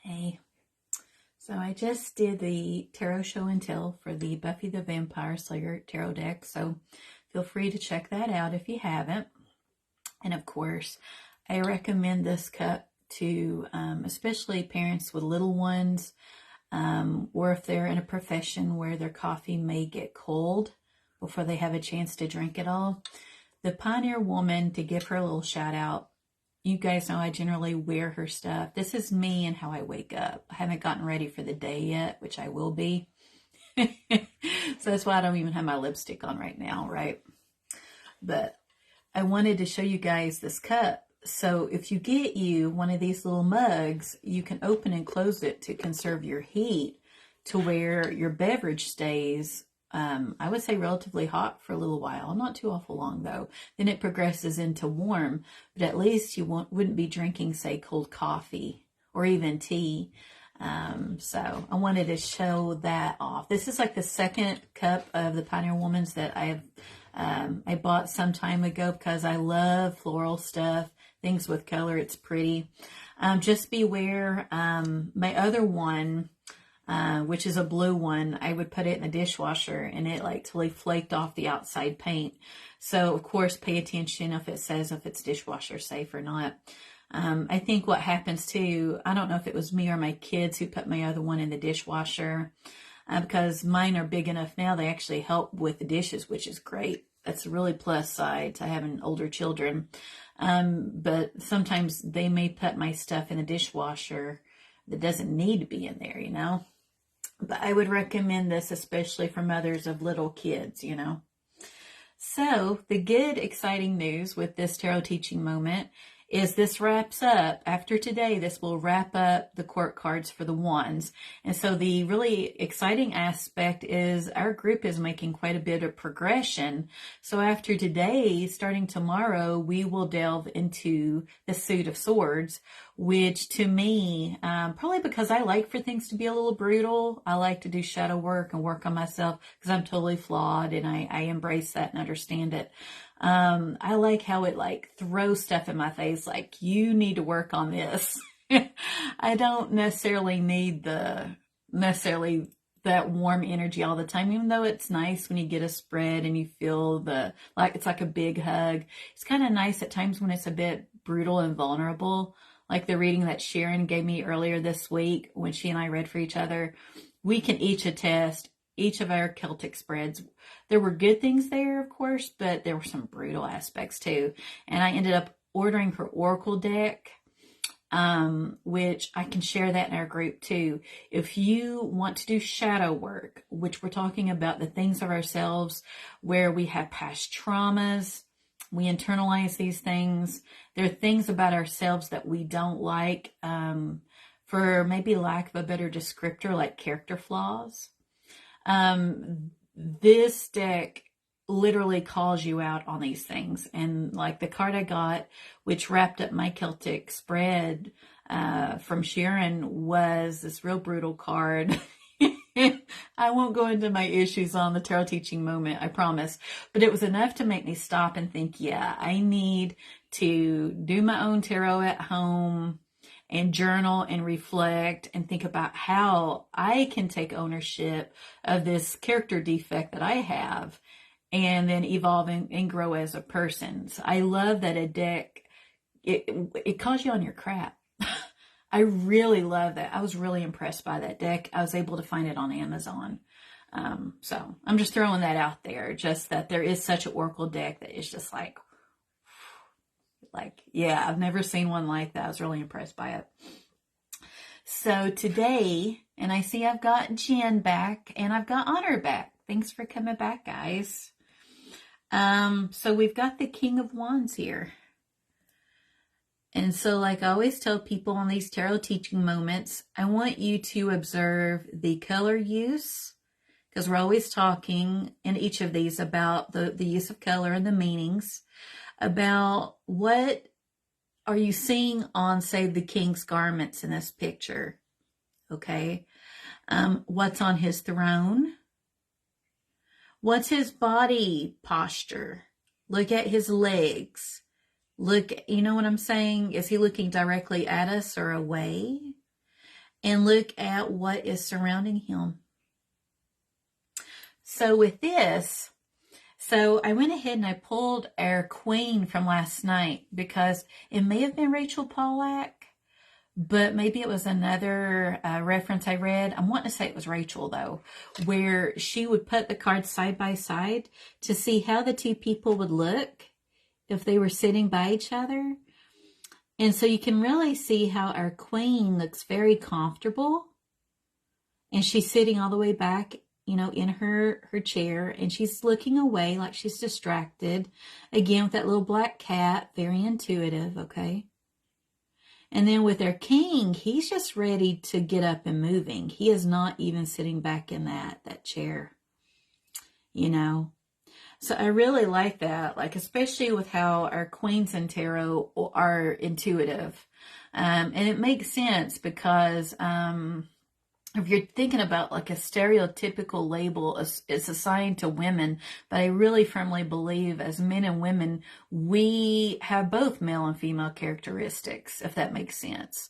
Hey, so I just did the tarot show and tell for the Buffy the Vampire Slayer tarot deck, so feel free to check that out if you haven't. And of course, I recommend this cup to especially parents with little ones, or if they're in a profession where their coffee may get cold before they have a chance to drink it all. The Pioneer Woman, to give her a little shout out, you guys know I generally wear her stuff. This is me and how I wake up. I haven't gotten ready for the day yet, which I will be. So that's why I don't even have my lipstick on right now, right? But I wanted to show you guys this cup. So if you get you one of these little mugs, you can open and close it to conserve your heat to where your beverage stays, I would say relatively hot for a little while. Not too awful long though. Then it progresses into warm, but at least you wouldn't be drinking, say, cold coffee or even tea. So I wanted to show that off. This is like the second cup of the Pioneer Woman's that I bought some time ago because I love floral stuff, things with color. It's pretty. Just beware. My other one, which is a blue one, I would put it in the dishwasher and it like totally flaked off the outside paint. So of course, pay attention if it says if it's dishwasher safe or not. I think what happens too, I don't know if it was me or my kids who put my other one in the dishwasher, because mine are big enough now, they actually help with the dishes, which is great. That's a really plus side to having older children. But sometimes they may put my stuff in the dishwasher that doesn't need to be in there, you know. But I would recommend this especially for mothers of little kids, you know. So the good, exciting news with this tarot teaching moment is this wraps up, after today, this will wrap up the court cards for the wands. And so the really exciting aspect is our group is making quite a bit of progression. So after today, starting tomorrow, we will delve into the Suit of Swords, which to me, probably because I like for things to be a little brutal, I like to do shadow work and work on myself because I'm totally flawed and I embrace that and understand it. I like how it like throws stuff in my face, like you need to work on this. I don't necessarily need necessarily that warm energy all the time, even though it's nice when you get a spread and you feel it's like a big hug. It's kind of nice at times when it's a bit brutal and vulnerable, like the reading that Sharon gave me earlier this week when she and I read for each other. We can each attest each of our Celtic spreads. There were good things there, of course, but there were some brutal aspects too. And I ended up ordering her Oracle deck, which I can share that in our group too. If you want to do shadow work, which we're talking about the things of ourselves where we have past traumas, we internalize these things. There are things about ourselves that we don't like, for maybe lack of a better descriptor, like character flaws. This deck literally calls you out on these things. And like the card I got, which wrapped up my Celtic spread, from Sharon, was this real brutal card. I won't go into my issues on the tarot teaching moment, I promise. But it was enough to make me stop and think, yeah, I need to do my own tarot at home and journal and reflect and think about how I can take ownership of this character defect that I have and then evolve and grow as a person. So I love that a deck, it calls you on your crap. I really love that. I was really impressed by that deck. I was able to find it on Amazon. So I'm just throwing that out there, just that there is such an Oracle deck that is just like, yeah, I've never seen one like that. I was really impressed by it. So today, and I see I've got Jen back and I've got Honor back. Thanks for coming back, guys. So we've got the King of Wands here. And so like I always tell people on these tarot teaching moments, I want you to observe the color use, because we're always talking in each of these about the use of color and the meanings, about what are you seeing on, say, the king's garments in this picture, okay? What's on his throne? What's his body posture? Look at his legs. Look, you know what I'm saying? Is he looking directly at us or away? and look at what is surrounding him. So with this, so I went ahead and I pulled our queen from last night because it may have been Rachel Pollack, but maybe it was another reference I read. I'm wanting to say it was Rachel, though, where she would put the cards side by side to see how the two people would look if they were sitting by each other. And so you can really see how our queen looks very comfortable. And she's sitting all the way back, in her chair. And she's looking away like she's distracted. Again, with that little black cat, very intuitive, okay? And then with our king, he's just ready to get up and moving. He is not even sitting back in that chair, So I really like that, like especially with how our queens in tarot are intuitive. And it makes sense because if you're thinking about like a stereotypical label, it's assigned to women, but I really firmly believe as men and women, we have both male and female characteristics, if that makes sense.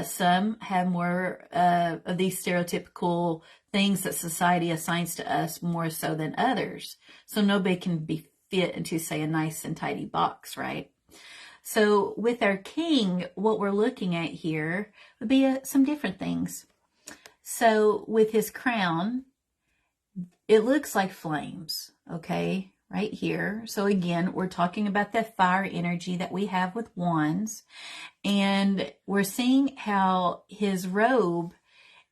Some have more of these stereotypical things that society assigns to us more so than others. So nobody can be fit into, say, a nice and tidy box, right? So with our king, what we're looking at here would be some different things. So with his crown, it looks like flames, okay, right here. So again, we're talking about that fire energy that we have with wands. And we're seeing how his robe,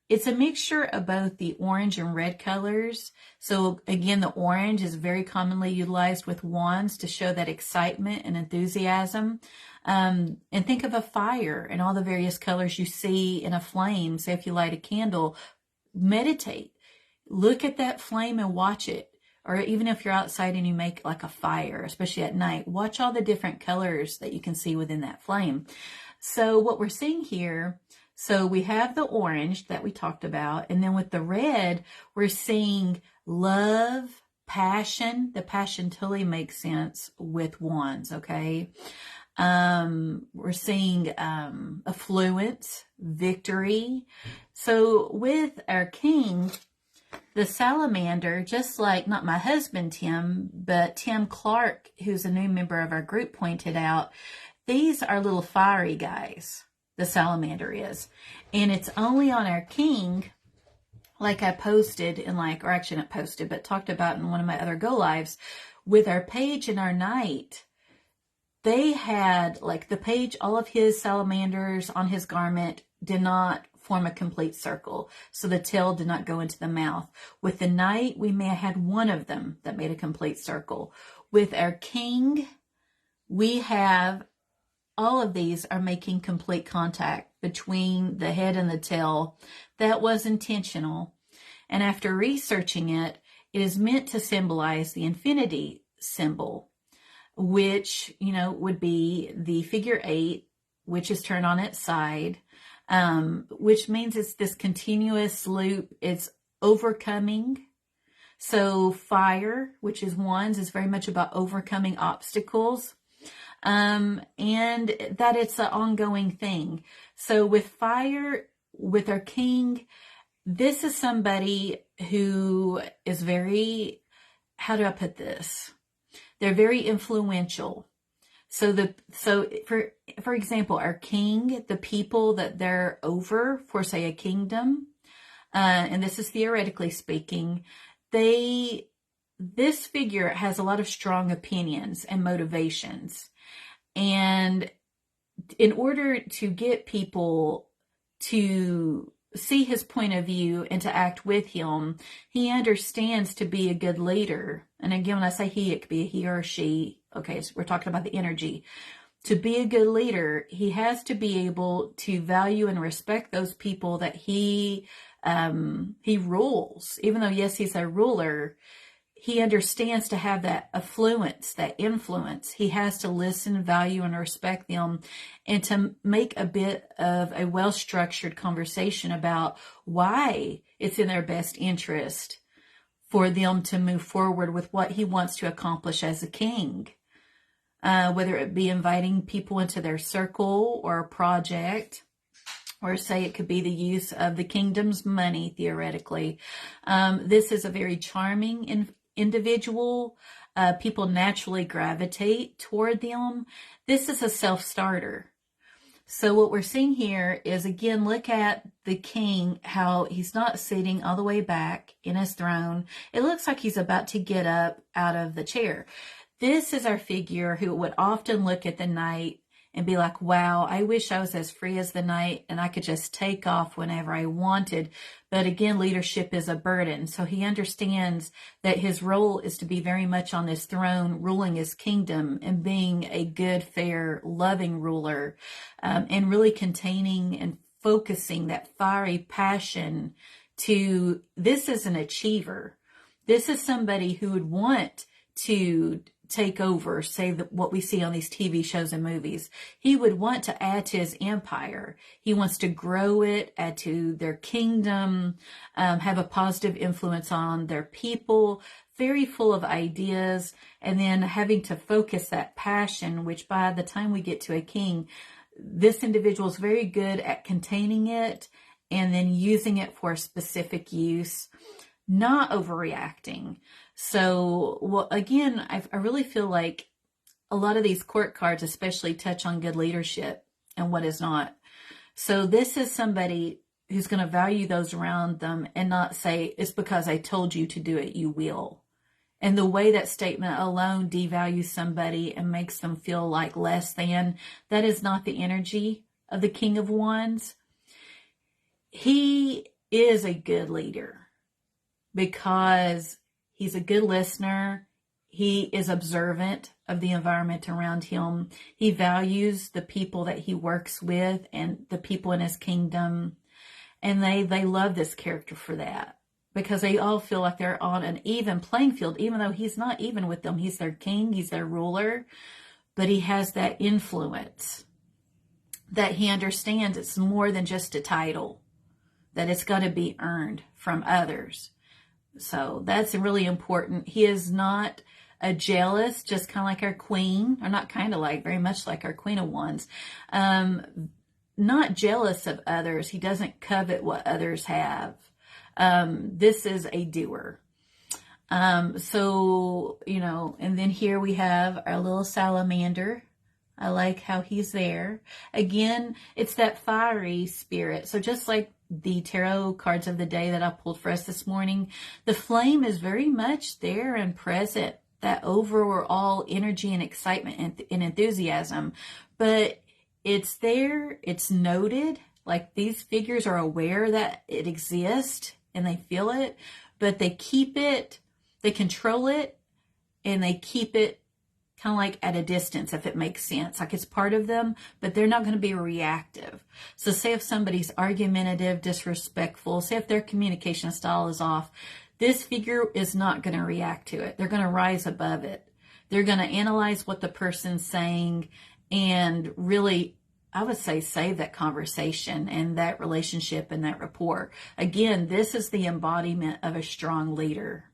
it's a mixture of both the orange and red colors. So again, the orange is very commonly utilized with wands to show that excitement and enthusiasm. And think of a fire and all the various colors you see in a flame. Say if you light a candle, meditate. Look at that flame and watch it. Or even if you're outside and you make like a fire, especially at night, watch all the different colors that you can see within that flame. So what we're seeing here, so we have the orange that we talked about, and then with the red, we're seeing love, passion. The passion totally makes sense with wands, okay? We're seeing affluence, victory. So with our king, the salamander, just like not my husband Tim, but Tim Clark, who's a new member of our group, pointed out, these are little fiery guys. The salamander is. And it's only on our king, like I posted in or actually not posted, but talked about in one of my other go lives, with our page and our knight. They had the page, all of his salamanders on his garment did not form a complete circle. So the tail did not go into the mouth. With the knight, we may have had one of them that made a complete circle. With our king, we have all of these are making complete contact between the head and the tail. That was intentional. And after researching it, it is meant to symbolize the infinity symbol, which, would be the figure 8, which is turned on its side, which means it's this continuous loop. It's overcoming. So fire, which is wands, is very much about overcoming obstacles. And that it's an ongoing thing. So with fire, with our king, this is somebody who is very, how do I put this? They're very influential. So for example, our king, the people that they're over for, say, a kingdom, and this is theoretically speaking, this figure has a lot of strong opinions and motivations. And in order to get people to see his point of view and to act with him, he understands to be a good leader. And again, when I say he, it could be a he or a she. Okay, so we're talking about the energy. To be a good leader, he has to be able to value and respect those people that he rules. Even though, yes, he's a ruler, he understands to have that affluence, that influence. He has to listen, value, and respect them, and to make a bit of a well-structured conversation about why it's in their best interest for them to move forward with what he wants to accomplish as a king. Whether it be inviting people into their circle or a project, or say it could be the use of the kingdom's money, theoretically. This is a very charming individual. People naturally gravitate toward them. This is a self-starter. So what we're seeing here is, again, look at the king, how he's not sitting all the way back in his throne. It looks like he's about to get up out of the chair. This is our figure who would often look at the knight and be like, wow, I wish I was as free as the knight and I could just take off whenever I wanted. But again, leadership is a burden. So he understands that his role is to be very much on this throne, ruling his kingdom and being a good, fair, loving ruler, and really containing and focusing that fiery passion to, this is an achiever. This is somebody who would want to take over, say what we see on these TV shows and movies. He would want to add to his empire. He wants to grow it, add to their kingdom, have a positive influence on their people, very full of ideas, and then having to focus that passion, which by the time we get to a king, this individual is very good at containing it and then using it for specific use, not overreacting. So, well, again, I really feel like a lot of these court cards especially touch on good leadership and what is not. So this is somebody who's going to value those around them and not say, it's because I told you to do it, you will. And the way that statement alone devalues somebody and makes them feel like less than, that is not the energy of the King of Wands. He is a good leader because he's a good listener. He is observant of the environment around him. He values the people that he works with and the people in his kingdom. And they love this character for that, because they all feel like they're on an even playing field, even though he's not even with them. He's their king, he's their ruler, but he has that influence that he understands it's more than just a title, that it's got to be earned from others. So that's really important. He is not a jealous, just kind of like our queen, or not kind of like, very much like our Queen of Wands. Not jealous of others. He doesn't covet what others have. This is a doer. So, and then here we have our little salamander. I like how he's there. Again, it's that fiery spirit. So just like the tarot cards of the day that I pulled for us this morning, the flame is very much there and present, that overall energy and excitement and enthusiasm. But it's there, it's noted, like these figures are aware that it exists and they feel it, but they keep it, they control it, and they keep it kind of like at a distance, if it makes sense. Like it's part of them, but they're not going to be reactive. So say if somebody's argumentative, disrespectful, say if their communication style is off, this figure is not going to react to it. They're going to rise above it. They're going to analyze what the person's saying and really, I would say, save that conversation and that relationship and that rapport. Again, this is the embodiment of a strong leader,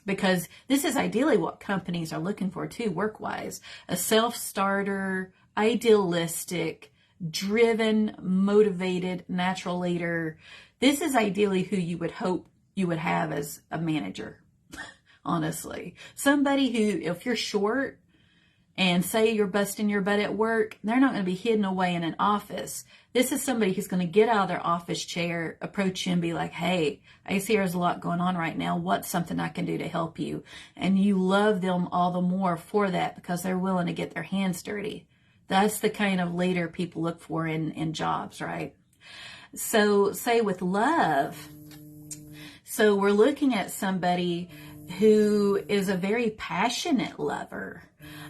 because this is ideally what companies are looking for too, work-wise. A self-starter, idealistic, driven, motivated, natural leader. This is ideally who you would hope you would have as a manager, honestly. Somebody who, if you're short and say you're busting your butt at work, they're not going to be hidden away in an office. This is somebody who's going to get out of their office chair, approach you and be like, hey, I see there's a lot going on right now. What's something I can do to help you? And you love them all the more for that, because they're willing to get their hands dirty. That's the kind of leader people look for in jobs, right? So say with love, so we're looking at somebody who is a very passionate lover.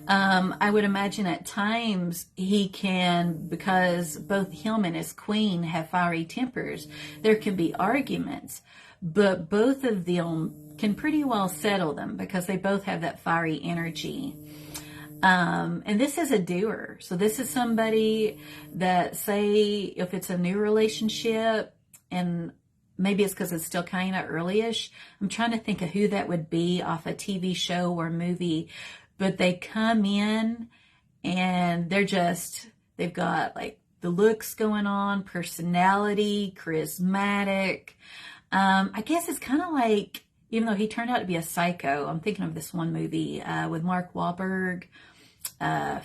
I would imagine at times he can, because both him and his queen have fiery tempers, there can be arguments, but both of them can pretty well settle them because they both have that fiery energy. And this is a doer. So this is somebody that, say, if it's a new relationship, and maybe it's because it's still kind of early-ish, I'm trying to think of who that would be off a TV show or movie, but they come in and they've got like the looks going on, personality, charismatic. I guess it's kind of like, even though he turned out to be a psycho, I'm thinking of this one movie with Mark Wahlberg,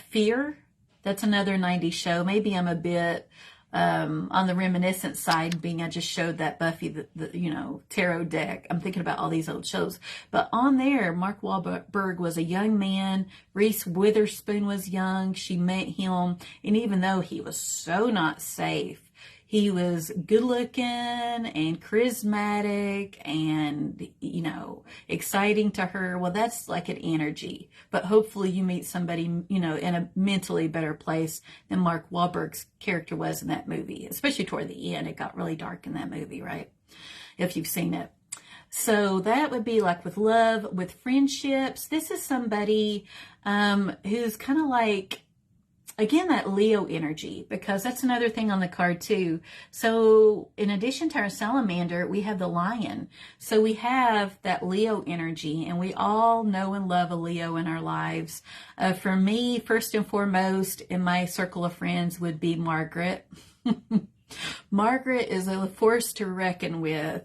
Fear. That's another 90s show. Maybe I'm a bit on the reminiscent side, being I just showed that Buffy, the tarot deck. I'm thinking about all these old shows. But on there, Mark Wahlberg was a young man. Reese Witherspoon was young. She met him. And even though he was so not safe, he was good looking and charismatic and, exciting to her. Well, that's like an energy. But hopefully you meet somebody, in a mentally better place than Mark Wahlberg's character was in that movie, especially toward the end. It got really dark in that movie, right? If you've seen it. So that would be like with love, with friendships. This is somebody who's kind of like, again, that Leo energy, because that's another thing on the card too. So in addition to our salamander, we have the lion. So we have that Leo energy, and we all know and love a Leo in our lives. For me, first and foremost, in my circle of friends would be Margaret. Margaret is a force to reckon with.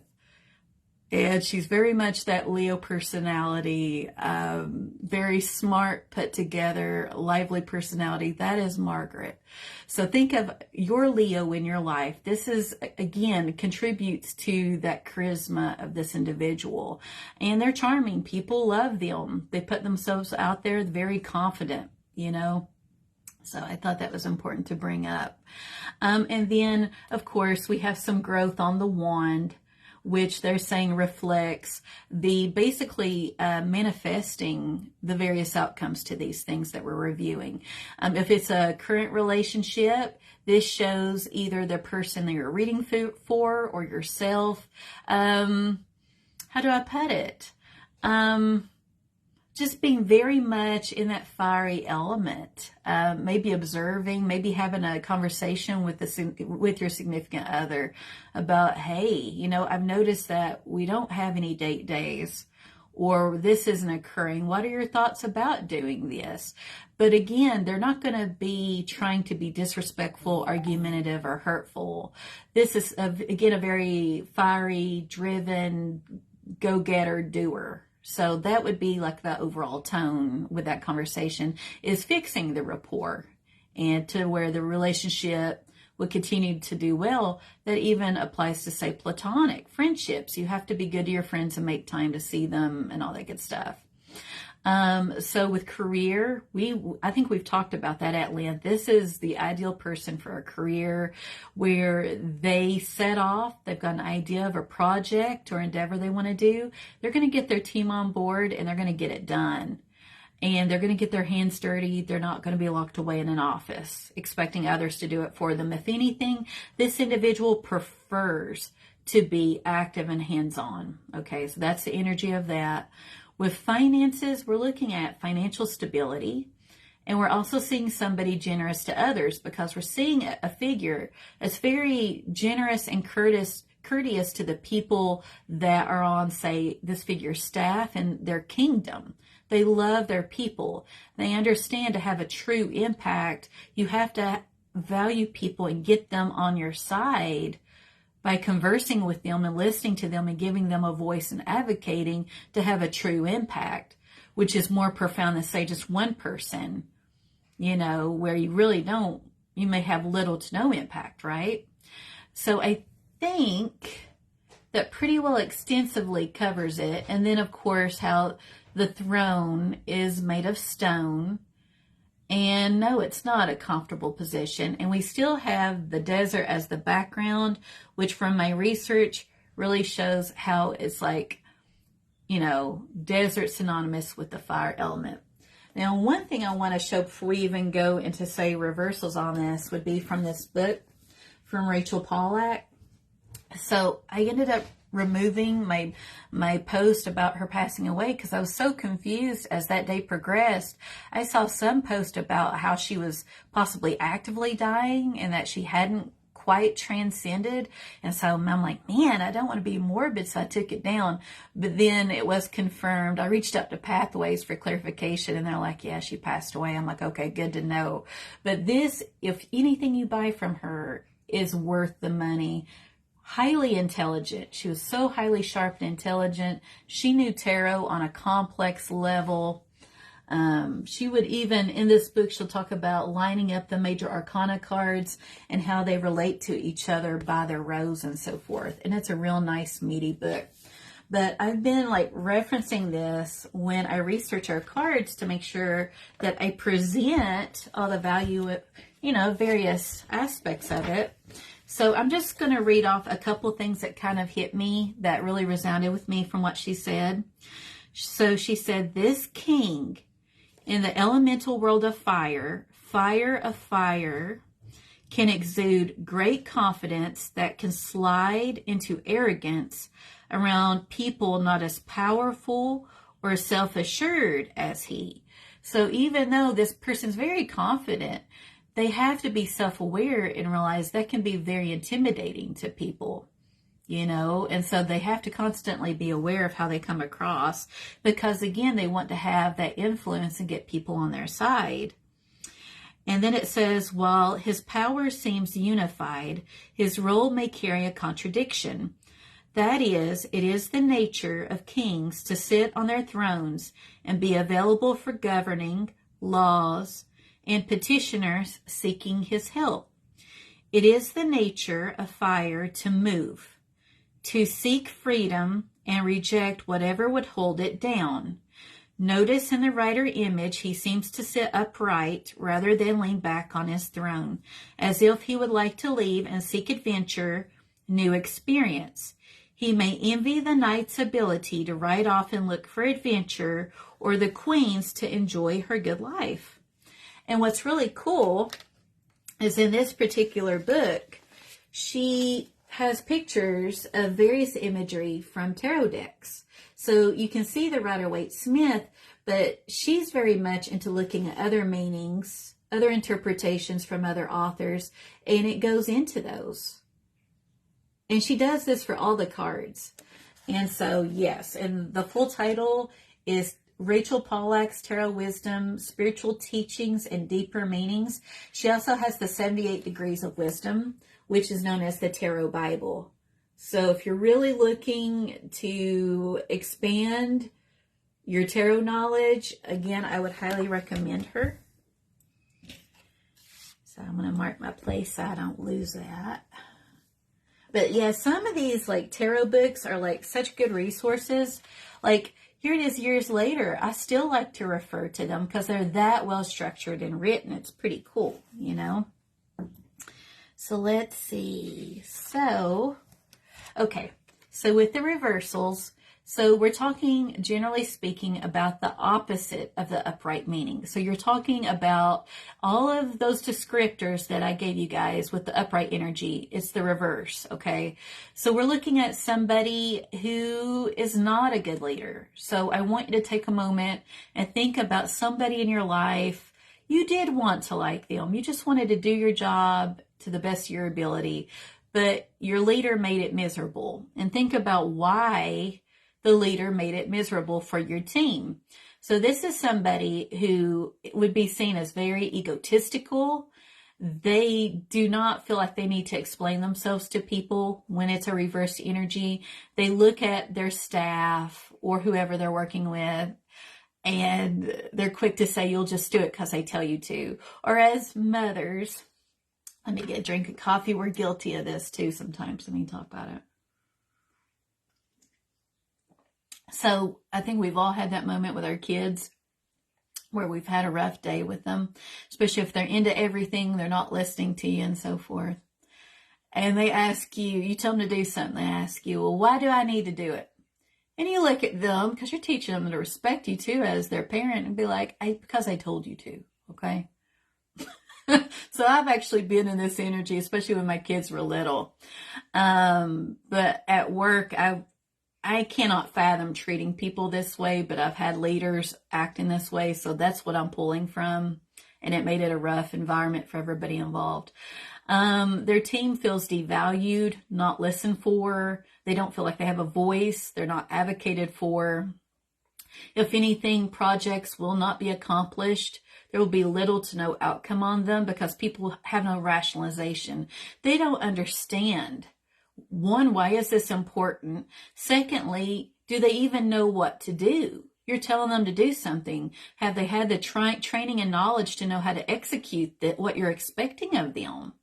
And she's very much that Leo personality, very smart, put together, lively personality. That is Margaret. So think of your Leo in your life. This is, again, contributes to that charisma of this individual. And they're charming. People love them. They put themselves out there very confident, So I thought that was important to bring up. And then, of course, we have some growth on the wand, which they're saying reflects the basically manifesting the various outcomes to these things that we're reviewing. If it's a current relationship, this shows either the person that you're reading for or yourself. How do I put it? Just being very much in that fiery element, maybe observing, maybe having a conversation with your significant other about, hey, I've noticed that we don't have any date days, or this isn't occurring. What are your thoughts about doing this? But again, they're not going to be trying to be disrespectful, argumentative, or hurtful. This is, again, a very fiery, driven, go-getter, doer. So that would be like the overall tone with that conversation, is fixing the rapport and to where the relationship would continue to do well. That even applies to, say, platonic friendships. You have to be good to your friends and make time to see them and all that good stuff. So with career, I think we've talked about that at length. This is the ideal person for a career where they set off, they've got an idea of a project or endeavor they want to do. They're going to get their team on board and they're going to get it done. And they're going to get their hands dirty. They're not going to be locked away in an office expecting others to do it for them. If anything, this individual prefers to be active and hands-on. Okay, so that's the energy of that. With finances, we're looking at financial stability, and we're also seeing somebody generous to others, because we're seeing a figure that's very generous and courteous to the people that are on, say, this figure's staff and their kingdom. They love their people. They understand to have a true impact, you have to value people and get them on your side by conversing with them and listening to them and giving them a voice and advocating to have a true impact, which is more profound than, say, just one person, where you may have little to no impact, right? So I think that pretty well extensively covers it. And then, of course, how the throne is made of stone. And no, it's not a comfortable position. And we still have the desert as the background, which from my research really shows how it's like, desert synonymous with the fire element. Now, one thing I want to show before we even go into, say, reversals on this would be from this book from Rachel Pollack. So I ended up removing my post about her passing away because I was so confused as that day progressed. I saw some post about how she was possibly actively dying and that she hadn't quite transcended. And so I'm like, man, I don't want to be morbid. So I took it down. But then it was confirmed. I reached out to Pathways for clarification, and they're like, yeah, she passed away. I'm like, okay, good to know. But this, if anything you buy from her is worth the money. Highly intelligent. She was so highly sharp and intelligent. She knew tarot on a complex level. She would even, in this book, she'll talk about lining up the major arcana cards and how they relate to each other by their rows and so forth. And it's a real nice, meaty book. But I've been like referencing this when I research our cards to make sure that I present all the value of, various aspects of it. So I'm just going to read off a couple things that kind of hit me, that really resounded with me from what she said. So she said, this king in the elemental world of fire can exude great confidence that can slide into arrogance around people not as powerful or self-assured as he. So even though this person's very confident, they have to be self-aware and realize that can be very intimidating to people, and so they have to constantly be aware of how they come across, because again, they want to have that influence and get people on their side. And then it says, while his power seems unified, his role may carry a contradiction. That is, it is the nature of kings to sit on their thrones and be available for governing, laws, and petitioners seeking his help. It is the nature of fire to move, to seek freedom and reject whatever would hold it down. Notice in the writer image, he seems to sit upright rather than lean back on his throne, as if he would like to leave and seek adventure, new experience. He may envy the knight's ability to ride off and look for adventure, or the queen's to enjoy her good life. And what's really cool is in this particular book, she has pictures of various imagery from tarot decks. So you can see the Rider-Waite-Smith, but she's very much into looking at other meanings, other interpretations from other authors, and it goes into those. And she does this for all the cards. And so, yes, and the full title is Rachel Pollack's Tarot Wisdom, Spiritual Teachings and Deeper Meanings. She also has the 78 Degrees of Wisdom, which is known as the Tarot Bible. So if you're really looking to expand your tarot knowledge, again, I would highly recommend her. So I'm going to mark my place so I don't lose that. But yeah, some of these like tarot books are like such good resources. Like, here it is years later, I still like to refer to them because they're that well structured and written. It's pretty cool, So let's see. So, okay. So with the reversals, so we're talking, generally speaking, about the opposite of the upright meaning. So you're talking about all of those descriptors that I gave you guys with the upright energy. It's the reverse, okay? So we're looking at somebody who is not a good leader. So I want you to take a moment and think about somebody in your life. You did want to like them. You just wanted to do your job to the best of your ability, but your leader made it miserable. And think about why the leader made it miserable for your team. So this is somebody who would be seen as very egotistical. They do not feel like they need to explain themselves to people when it's a reverse energy. They look at their staff or whoever they're working with, and they're quick to say, you'll just do it because I tell you to. Or as mothers, let me get a drink of coffee. We're guilty of this too sometimes. Let me talk about it. So I think we've all had that moment with our kids where we've had a rough day with them, especially if they're into everything, they're not listening to you and so forth. And they ask you, you tell them to do something, they ask you, well, why do I need to do it? And you look at them, because you're teaching them to respect you too as their parent, and be like, because I told you to, okay? So I've actually been in this energy, especially when my kids were little. But at work, I cannot fathom treating people this way, but I've had leaders act in this way, so that's what I'm pulling from. and it made it a rough environment for everybody involved. Their team feels devalued, not listened for. They don't feel like they have a voice. They're not advocated for. If anything, projects will not be accomplished. There will be little to no outcome on them because people have no rationalization. They don't understand. One, why is this important? Secondly, do they even know what to do? You're telling them to do something. Have they had the training and knowledge to know how to execute what you're expecting of them?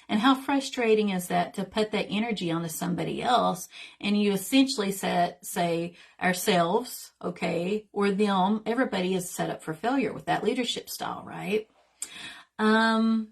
And how frustrating is that to put that energy onto somebody else and you essentially say ourselves, okay, or them, everybody is set up for failure with that leadership style, right? And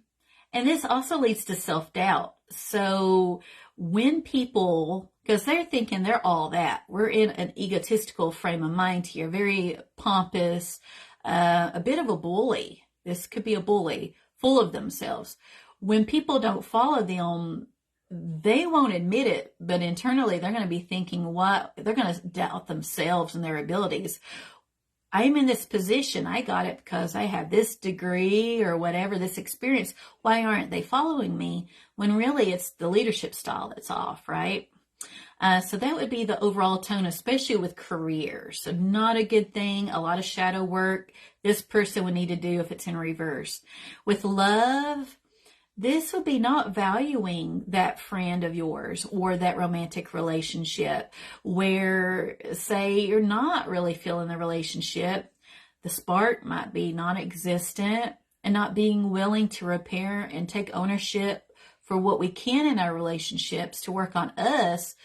this also leads to self-doubt. So when people, because they're thinking they're all that, we're in an egotistical frame of mind here, very pompous, a bit of a bully. This could be a bully, full of themselves. When people don't follow them, they won't admit it, but internally they're going to be thinking they're going to doubt themselves and their abilities. I'm in this position. I got it because I have this degree or whatever, this experience. Why aren't they following me? When really it's the leadership style that's off, right? So that would be the overall tone, especially with careers. So not a good thing. A lot of shadow work this person would need to do if it's in reverse. With love, this would be not valuing that friend of yours or that romantic relationship where, say, you're not really feeling the relationship. The spark might be non-existent and not being willing to repair and take ownership for what we can in our relationships to work on us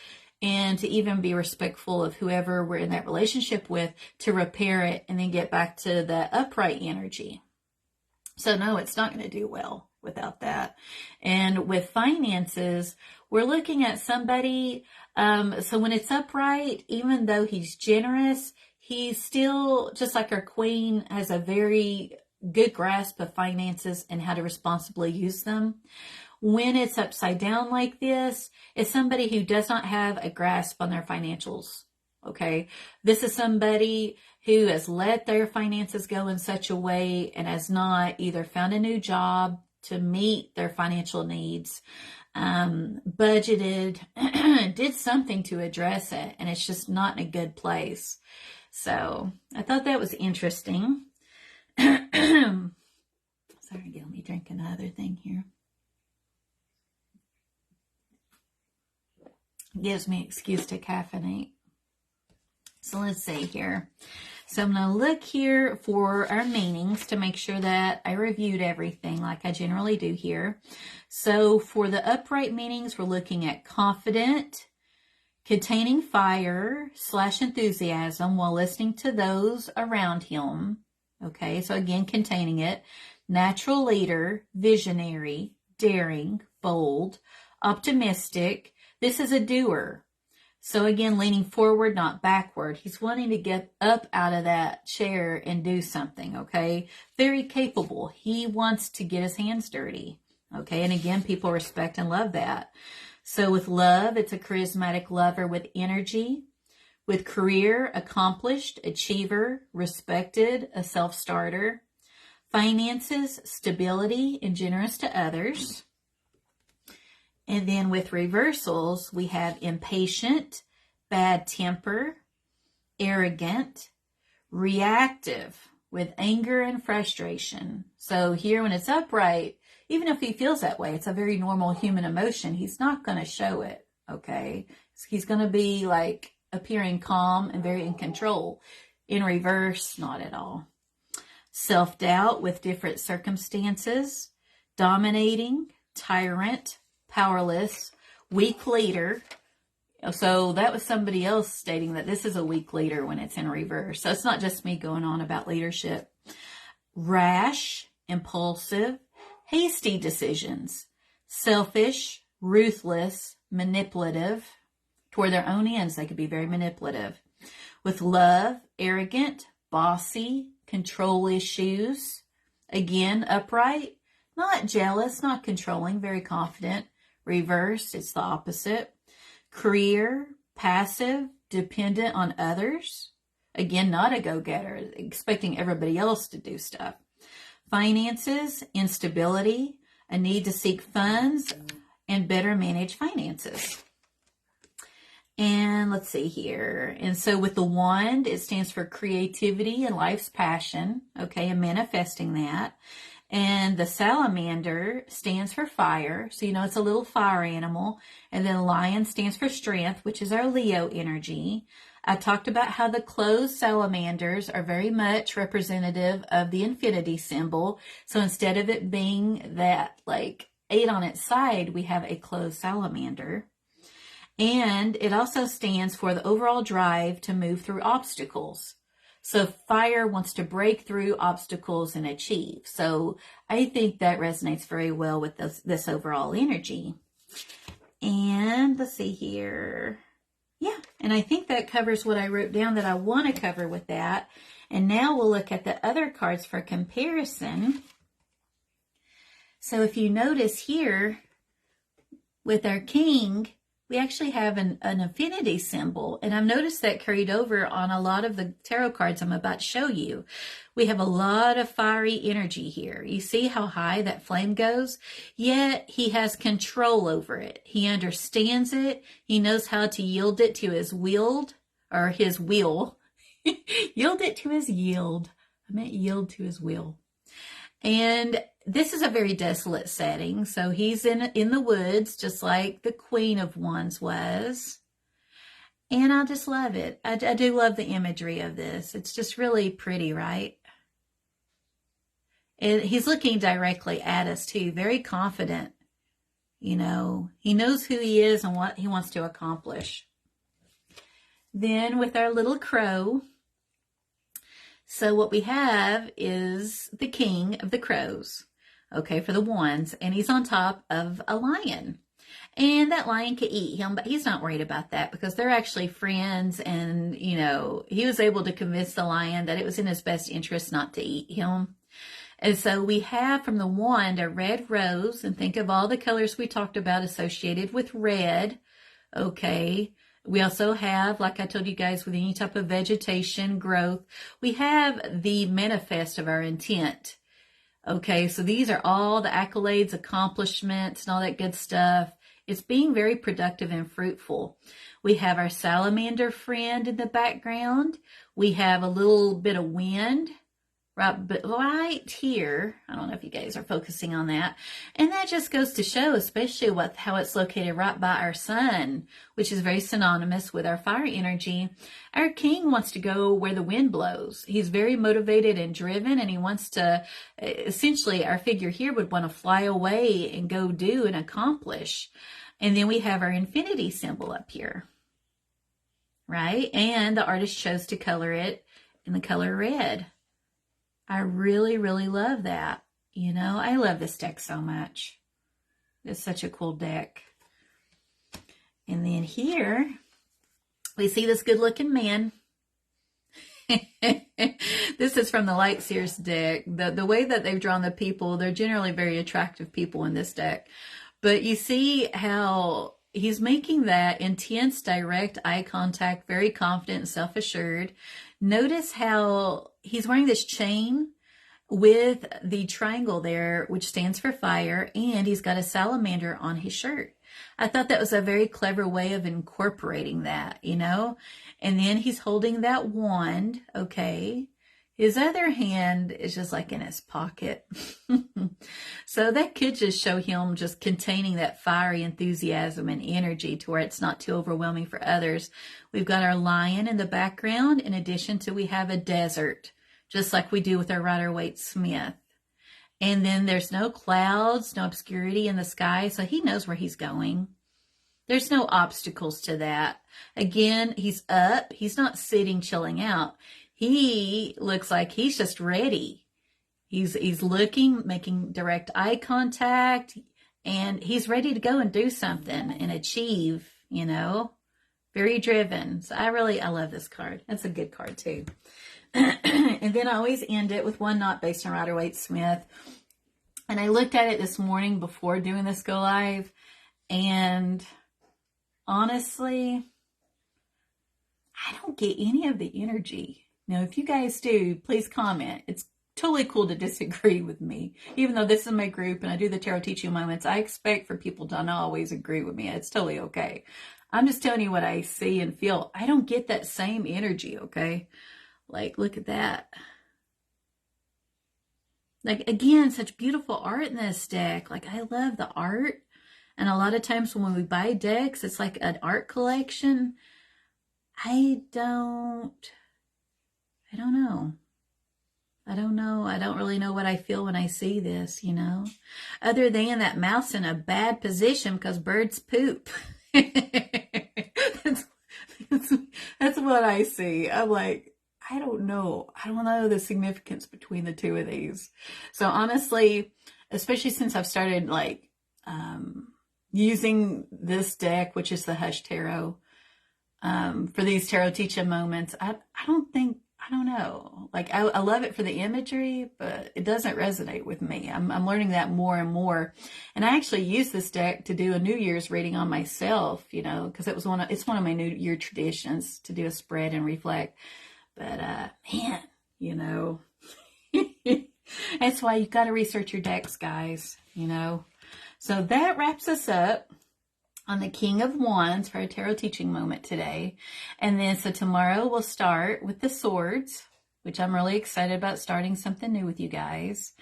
and to even be respectful of whoever we're in that relationship with to repair it and then get back to that upright energy. So no, it's not going to do well without that. And with finances, we're looking at somebody, so when it's upright, even though he's generous, he's still, just like our queen, has a very good grasp of finances and how to responsibly use them. When it's upside down like this, it's somebody who does not have a grasp on their financials. Okay, this is somebody who has let their finances go in such a way and has not either found a new job to meet their financial needs, budgeted, did something to address it, and it's just not in a good place. So I thought that was interesting. Sorry, let me drink another thing here. Gives me an excuse to caffeinate. So let's see here. So I'm going to look here for our meanings to make sure that I reviewed everything like I generally do here. So for the upright meanings, we're looking at confident, containing fire / enthusiasm while listening to those around him. Okay, so again, containing it. Natural leader, visionary, daring, bold, optimistic. This is a doer. So again, leaning forward, not backward. He's wanting to get up out of that chair and do something, okay? Very capable. He wants to get his hands dirty, okay? And again, people respect and love that. So with love, it's a charismatic lover with energy. With career, accomplished, achiever, respected, a self-starter. Finances, stability, and generous to others. And then with reversals, we have impatient, bad temper, arrogant, reactive with anger and frustration. So here when it's upright, even if he feels that way, it's a very normal human emotion. He's not going to show it, okay? He's going to be like appearing calm and very in control. In reverse, not at all. Self-doubt with different circumstances, dominating, tyrant, powerless, weak leader. So that was somebody else stating that this is a weak leader when it's in reverse. So it's not just me going on about leadership. Rash, impulsive, hasty decisions, selfish, ruthless, manipulative. Toward their own ends, they could be very manipulative. With love, arrogant, bossy, control issues. Again, upright, not jealous, not controlling, very confident. Reverse, it's the opposite. Career, passive, dependent on others. Again, not a go-getter, expecting everybody else to do stuff. finances, instability, a need to seek funds, and better manage finances. And let's see here. And so with the wand, it stands for creativity and life's passion. Okay, and manifesting that. And the salamander stands for fire. So, you know, it's a little fire animal. And then lion stands for strength, which is our Leo energy. I talked about how the closed salamanders are very much representative of the infinity symbol. So instead of it being that like 8 on its side, we have a closed salamander. And it also stands for the overall drive to move through obstacles. So fire wants to break through obstacles and achieve. So I think that resonates very well with this overall energy. And let's see here. Yeah, and I think that covers what I wrote down that I want to cover with that. And now we'll look at the other cards for comparison. So if you notice here, with our king, we actually have an infinity symbol. And I've noticed that carried over on a lot of the tarot cards I'm about to show you. We have a lot of fiery energy here. You see how high that flame goes? Yet he has control over it. He understands it. He knows how to yield it to his will. Yield it to his yield. I meant yield to his will. And this is a very desolate setting. So he's in the woods, just like the Queen of Wands was. And I just love it. I do love the imagery of this. It's just really pretty, right? And he's looking directly at us too, very confident. You know, he knows who he is and what he wants to accomplish. Then with our little crow, so what we have is the king of the crows, okay, for the wands, and he's on top of a lion. And that lion could eat him, but he's not worried about that because they're actually friends. And, you know, he was able to convince the lion that it was in his best interest not to eat him. And so we have from the wand a red rose, and think of all the colors we talked about associated with red, okay. We also have, like I told you guys, with any type of vegetation, growth, we have the manifest of our intent. Okay, so these are all the accolades, accomplishments, and all that good stuff. It's being very productive and fruitful. We have our salamander friend in the background. We have a little bit of wind right here. I don't know if you guys are focusing on that. And that just goes to show, especially how it's located right by our sun, which is very synonymous with our fire energy. Our king wants to go where the wind blows. He's very motivated and driven, and he wants to, essentially, our figure here would want to fly away and go do and accomplish. And then we have our infinity symbol up here, right? And the artist chose to color it in the color red. I really, really love that. You know, I love this deck so much. It's such a cool deck. And then here, we see this good-looking man. This is from the Light Seers deck. The way that they've drawn the people, they're generally very attractive people in this deck. But you see how he's making that intense, direct eye contact, very confident and self-assured. Notice how he's wearing this chain with the triangle there, which stands for fire, and he's got a salamander on his shirt. I thought that was a very clever way of incorporating that, you know. And then he's holding that wand, okay. His other hand is just like in his pocket. So that could just show him just containing that fiery enthusiasm and energy to where it's not too overwhelming for others. We've got our lion in the background, in addition to we have a desert, just like we do with our Rider-Waite-Smith. And then there's no clouds, no obscurity in the sky, so he knows where he's going. There's no obstacles to that. Again, he's up. He's not sitting, chilling out. He looks like he's just ready. He's looking, making direct eye contact, and he's ready to go and do something and achieve, you know. Very driven. So I love this card. That's a good card too. And then I always end it with one not based on Rider-Waite-Smith. And I looked at it this morning before doing this go live, and honestly, I don't get any of the energy. Now, if you guys do, please comment. It's totally cool to disagree with me. Even though this is my group and I do the tarot teaching moments, I expect for people to not always agree with me. It's totally okay. I'm just telling you what I see and feel. I don't get that same energy, okay? Like, look at that. Like, again, such beautiful art in this deck. Like, I love the art. And a lot of times when we buy decks, it's like an art collection. I don't know. I don't know. I don't really know what I feel when I see this, you know, other than that mouse in a bad position because birds poop. that's, that's what I see. I'm like, I don't know. I don't know the significance between the two of these. So honestly, especially since I've started like using this deck, which is the Hush Tarot, for these tarot teaching moments, I don't know. Like I love it for the imagery, but it doesn't resonate with me. I'm learning that more and more. And I actually use this deck to do a New Year's reading on myself, you know, because it's one of my New Year traditions to do a spread and reflect. But man, you know, that's why you got to research your decks, guys, you know. So that wraps us up on the King of Wands for a tarot teaching moment today. And then so tomorrow we'll start with the Swords, which I'm really excited about starting something new with you guys.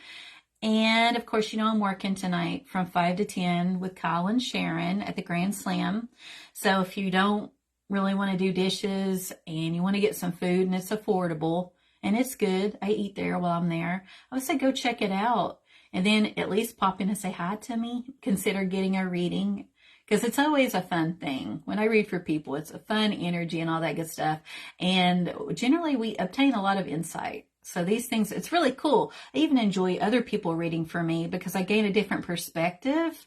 And of course, you know, I'm working tonight from 5 to 10 with Kyle and Sharon at the Grand Slam. So if you don't really want to do dishes and you want to get some food and it's affordable and it's good, I eat there while I'm there, I would say go check it out. And then at least pop in and say hi to me. Consider getting a reading. Because it's always a fun thing. When I read for people, it's a fun energy and all that good stuff. And generally, we obtain a lot of insight. So these things, it's really cool. I even enjoy other people reading for me because I gain a different perspective,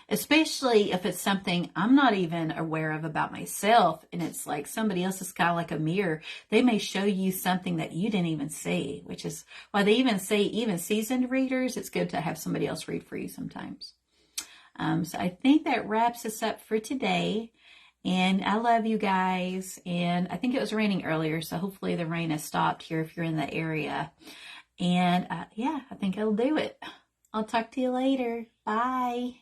especially if it's something I'm not even aware of about myself. And it's like somebody else is kind of like a mirror. They may show you something that you didn't even see, which is why they even say, even seasoned readers, it's good to have somebody else read for you sometimes. So I think that wraps us up for today. And I love you guys. And I think it was raining earlier, so hopefully the rain has stopped here if you're in the area. And yeah, I think it'll do it. I'll talk to you later. Bye.